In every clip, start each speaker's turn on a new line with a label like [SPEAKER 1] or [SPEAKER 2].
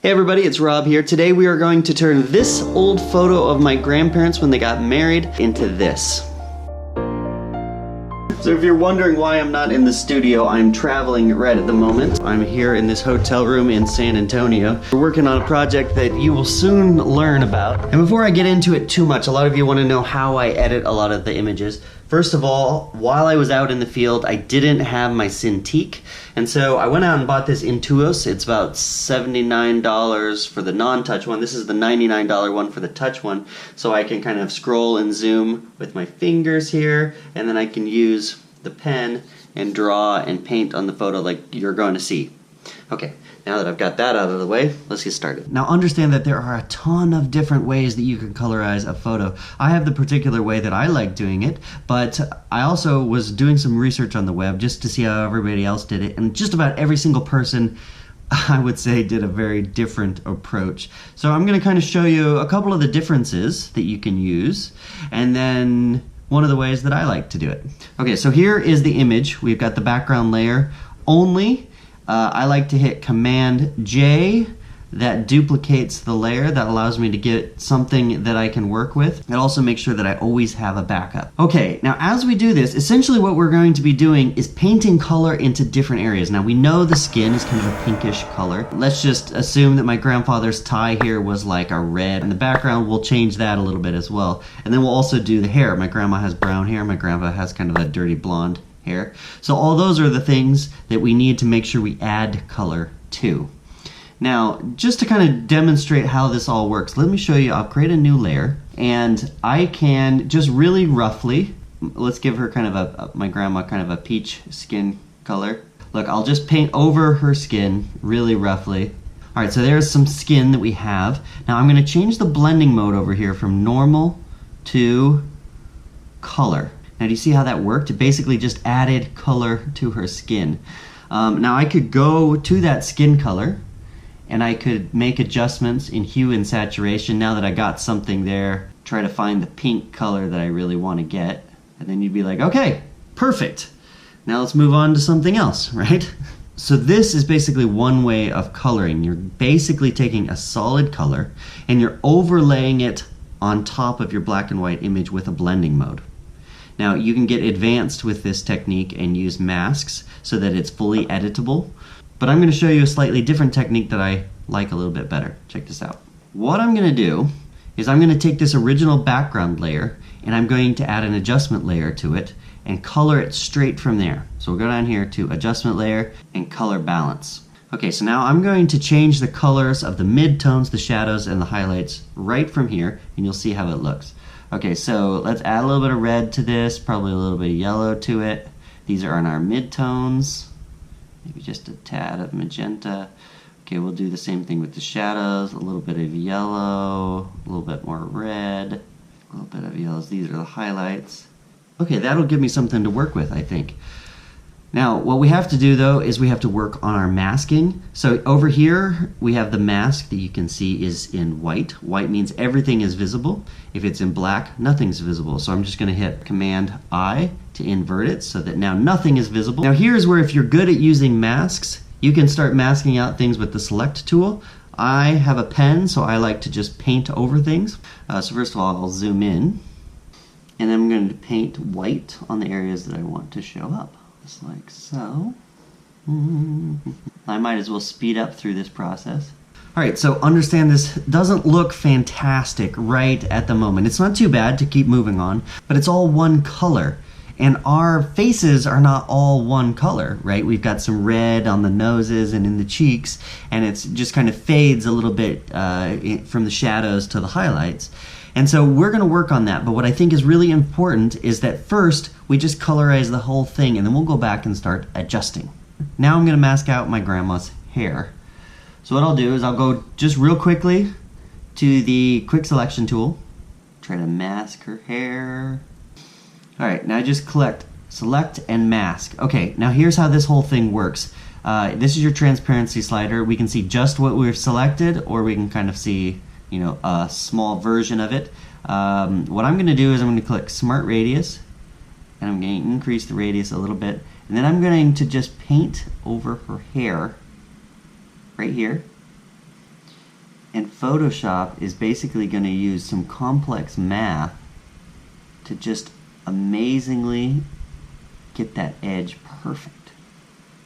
[SPEAKER 1] Hey everybody, it's Rob here. Today we are going to turn this old photo of my grandparents when they got married into this. So if you're wondering why I'm not in the studio, I'm traveling right at the moment. I'm here in this hotel room in San Antonio. We're working on a project that you will soon learn about. And before I get into it too much, a lot of you want to know how I edit a lot of the images. First of all, while I was out in the field, I didn't have my Cintiq, and so I went out and bought this Intuos. It's about $79 for the non-touch one. This is the $99 one for the touch one, so I can kind of scroll and zoom with my fingers here, and then I can use the pen and draw and paint on the photo like you're going to see. Okay, now that I've got that out of the way, let's get started. Now understand that there are a ton of different ways that you can colorize a photo. I have the particular way that I like doing it, but I also was doing some research on the web just to see how everybody else did it, and just about every single person, I would say, did a very different approach. So I'm going to kind of show you a couple of the differences that you can use, and then one of the ways that I like to do it. Okay, so here is the image. We've got the background layer only. I like to hit Command J. That duplicates the layer. That allows me to get something that I can work with. It also makes sure that I always have a backup. Okay, now as we do this, essentially what we're going to be doing is painting color into different areas. Now we know the skin is kind of a pinkish color. Let's just assume that my grandfather's tie here was like a red. In the background, we'll change that a little bit as well. And then we'll also do the hair. My grandma has brown hair. My grandpa has kind of a dirty blonde hair. So all those are the things that we need to make sure we add color to. Now, just to kind of demonstrate how this all works, let me show you. I'll create a new layer, and I can just really roughly, let's give her kind of my grandma kind of a peach skin color. Look, I'll just paint over her skin really roughly. All right, so there's some skin that we have. Now I'm going to change the blending mode over here from normal to color. Now do you see how that worked? It basically just added color to her skin. Now I could go to that skin color, and I could make adjustments in hue and saturation. Now that I got something there, try to find the pink color that I really want to get, and then you'd be like, okay, perfect. Now let's move on to something else, right? So this is basically one way of coloring. You're basically taking a solid color and you're overlaying it on top of your black and white image with a blending mode. Now you can get advanced with this technique and use masks so that it's fully editable. But I'm going to show you a slightly different technique that I like a little bit better. Check this out. What I'm going to do is I'm going to take this original background layer and I'm going to add an adjustment layer to it and color it straight from there. So we'll go down here to adjustment layer and color balance. Okay, so now I'm going to change the colors of the midtones, the shadows, and the highlights right from here, and you'll see how it looks. Okay, so let's add a little bit of red to this, probably a little bit of yellow to it. These are on our midtones. Maybe just a tad of magenta. Okay, we'll do the same thing with the shadows. A little bit of yellow, a little bit more red, a little bit of yellows. These are the highlights. Okay, that'll give me something to work with, I think. Now, what we have to do though is we have to work on our masking. So over here, we have the mask that you can see is in white. White means everything is visible. If it's in black, nothing's visible. So I'm just gonna hit Command I to invert it so that now nothing is visible. Now here's where if you're good at using masks, you can start masking out things with the select tool. I have a pen, so I like to just paint over things. So first of all, I'll zoom in, and then I'm going to paint white on the areas that I want to show up. Just like so. I might as well speed up through this process. Alright, so understand this doesn't look fantastic right at the moment. It's not too bad to keep moving on, but it's all one color. And our faces are not all one color, right? We've got some red on the noses and in the cheeks, and it's just kind of fades a little bit from the shadows to the highlights. And so we're going to work on that, but what I think is really important is that first we just colorize the whole thing, and then we'll go back and start adjusting. Now I'm going to mask out my grandma's hair. So what I'll do is I'll go just real quickly to the quick selection tool, try to mask her hair. Alright, now just select and mask. Okay, now here's how this whole thing works. This is your transparency slider. We can see just what we've selected, or we can kind of see, you know, a small version of it. What I'm going to do is I'm going to click Smart Radius, and I'm going to increase the radius a little bit, and then I'm going to just paint over her hair right here. And Photoshop is basically going to use some complex math to just amazingly get that edge perfect.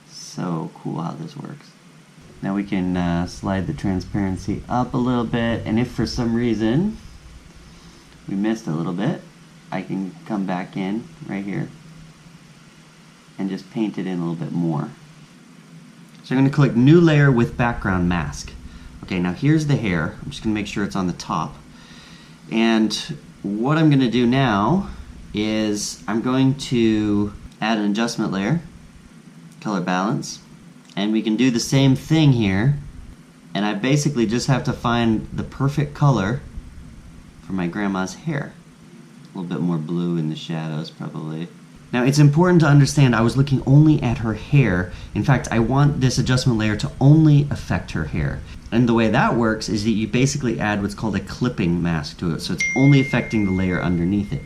[SPEAKER 1] So cool how this works. Now we can slide the transparency up a little bit, and if for some reason we missed a little bit, I can come back in right here and just paint it in a little bit more. So I'm going to click New Layer with Background Mask. Okay, now here's the hair. I'm just going to make sure it's on the top. And what I'm going to do now is I'm going to add an adjustment layer, color balance, and we can do the same thing here, and I basically just have to find the perfect color for my grandma's hair. A little bit more blue in the shadows probably. Now it's important to understand I was looking only at her hair. In fact, I want this adjustment layer to only affect her hair. And the way that works is that you basically add what's called a clipping mask to it, so it's only affecting the layer underneath it.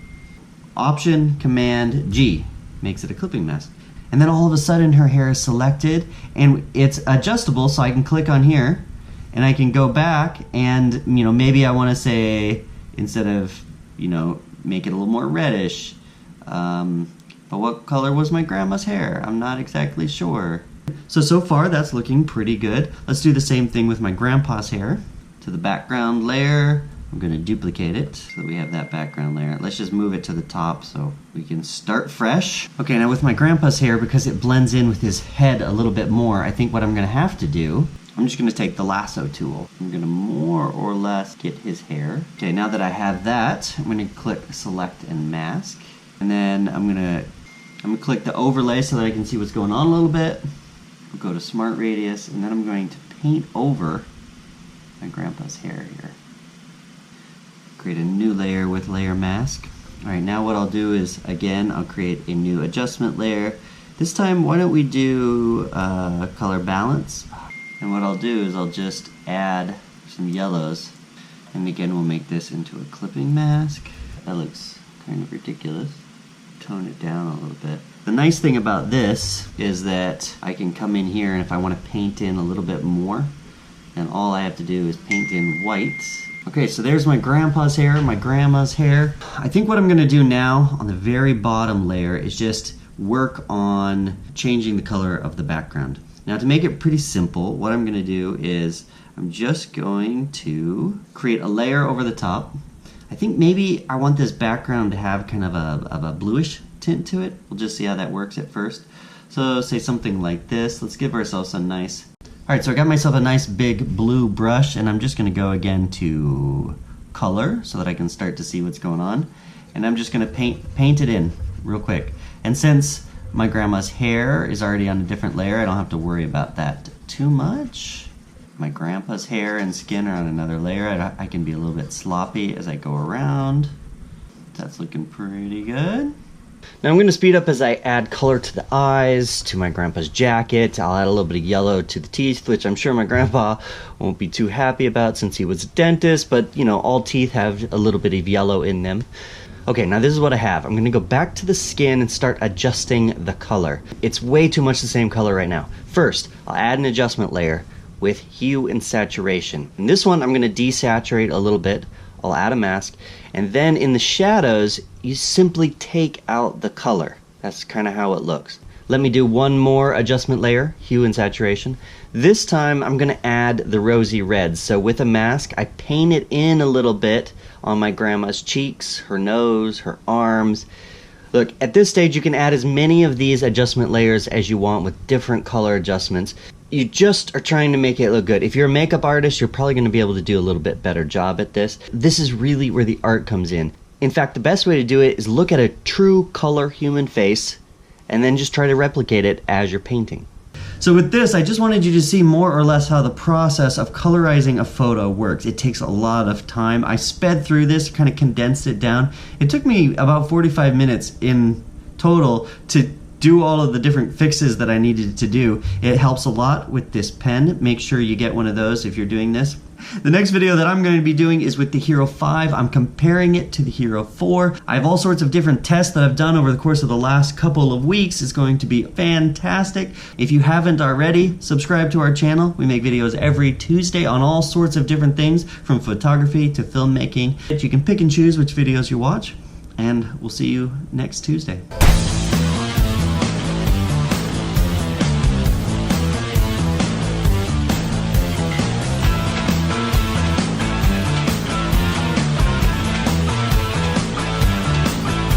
[SPEAKER 1] Option Command G makes it a clipping mask. And then all of a sudden her hair is selected and it's adjustable, so I can click on here and I can go back and, maybe I want to say, instead of, make it a little more reddish, but what color was my grandma's hair? I'm not exactly sure. So far that's looking pretty good. Let's do the same thing with my grandpa's hair. To the background layer, I'm going to duplicate it so that we have that background layer. Let's just move it to the top so we can start fresh. Okay, now with my grandpa's hair, because it blends in with his head a little bit more, I think what I'm going to have to do, I'm just going to take the lasso tool. I'm going to more or less get his hair. Okay, now that I have that, I'm going to click Select and Mask. And then I'm going to click the overlay so that I can see what's going on a little bit. I'll go to Smart Radius, and then I'm going to paint over my grandpa's hair here. Create a new layer with Layer Mask. Alright, now what I'll do is, again, I'll create a new adjustment layer. This time, why don't we do color balance? And what I'll do is I'll just add some yellows. And again, we'll make this into a clipping mask. That looks kind of ridiculous. Tone it down a little bit. The nice thing about this is that I can come in here, and if I want to paint in a little bit more, then all I have to do is paint in white. Okay, so there's my grandpa's hair, my grandma's hair. I think what I'm going to do now on the very bottom layer is just work on changing the color of the background. Now to make it pretty simple, what I'm going to do is I'm just going to create a layer over the top. I think maybe I want this background to have kind of a bluish tint to it. We'll just see how that works at first. So say something like this. Let's give ourselves a nice... Alright, so I got myself a nice big blue brush, and I'm just going to go again to color so that I can start to see what's going on. And I'm just going to paint it in real quick. And since my grandma's hair is already on a different layer, I don't have to worry about that too much. My grandpa's hair and skin are on another layer. I can be a little bit sloppy as I go around. That's looking pretty good. Now I'm going to speed up as I add color to the eyes, to my grandpa's jacket. I'll add a little bit of yellow to the teeth, which I'm sure my grandpa won't be too happy about since he was a dentist, but all teeth have a little bit of yellow in them. Okay, now this is what I have. I'm going to go back to the skin and start adjusting the color. It's way too much the same color right now. First, I'll add an adjustment layer with hue and saturation. In this one, I'm going to desaturate a little bit. I'll add a mask, and then in the shadows, you simply take out the color. That's kind of how it looks. Let me do one more adjustment layer, hue and saturation. This time, I'm going to add the rosy reds. So with a mask, I paint it in a little bit on my grandma's cheeks, her nose, her arms. Look, at this stage, you can add as many of these adjustment layers as you want with different color adjustments. You just are trying to make it look good. If you're a makeup artist, you're probably going to be able to do a little bit better job at this. This is really where the art comes in. In fact, the best way to do it is look at a true color human face and then just try to replicate it as you're painting. So with this, I just wanted you to see more or less how the process of colorizing a photo works. It takes a lot of time. I sped through this, kind of condensed it down. It took me about 45 minutes in total to do all of the different fixes that I needed to do. It helps a lot with this pen. Make sure you get one of those if you're doing this. The next video that I'm going to be doing is with the Hero 5. I'm comparing it to the Hero 4. I have all sorts of different tests that I've done over the course of the last couple of weeks. It's going to be fantastic. If you haven't already, subscribe to our channel. We make videos every Tuesday on all sorts of different things, from photography to filmmaking. You can pick and choose which videos you watch, and we'll see you next Tuesday.